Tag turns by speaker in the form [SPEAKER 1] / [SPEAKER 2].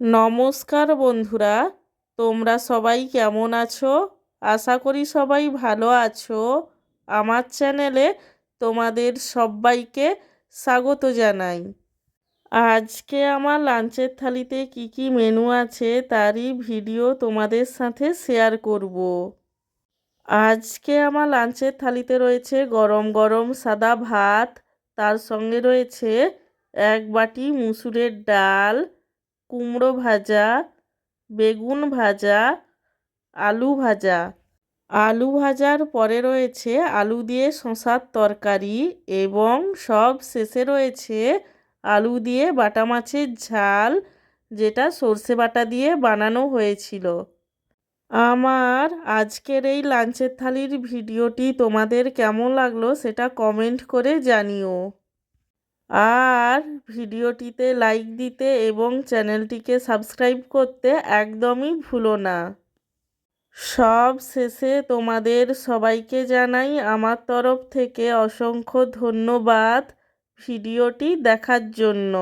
[SPEAKER 1] নমস্কার বন্ধুরা, তোমরা সবাই কেমন আছো? আশা করি সবাই ভালো আছো। আমার চ্যানেলে তোমাদের সবাইকে স্বাগত জানাই। আজকে আমার লাঞ্চের থালিতে কি কি মেনু আছে তারই ভিডিও তোমাদের সাথে শেয়ার করব। আজকে আমার লাঞ্চের থালিতে রয়েছে গরম গরম সাদা ভাত, তার সঙ্গে রয়েছে এক বাটি মুসুরের ডাল, কুমড়ো ভাজা, বেগুন ভাজা, আলু ভাজা। আলু ভাজার পরে রয়েছে আলু দিয়ে শসার তরকারি এবং সব শেষে রয়েছে আলু দিয়ে বাটা মাছের ঝাল, যেটা সর্ষে বাটা দিয়ে বানানো হয়েছিল। আমার আজকের এই লাঞ্চের থালির ভিডিওটি তোমাদের কেমন লাগলো সেটা কমেন্ট করে জানিও। আর ভিডিওটিতে লাইক দিতে এবং চ্যানেলটিকে সাবস্ক্রাইব করতে একদমই ভুলো না। সব শেষে তোমাদের সবাইকে জানাই আমার তরফ থেকে অসংখ্য ধন্যবাদ ভিডিওটি দেখার জন্য।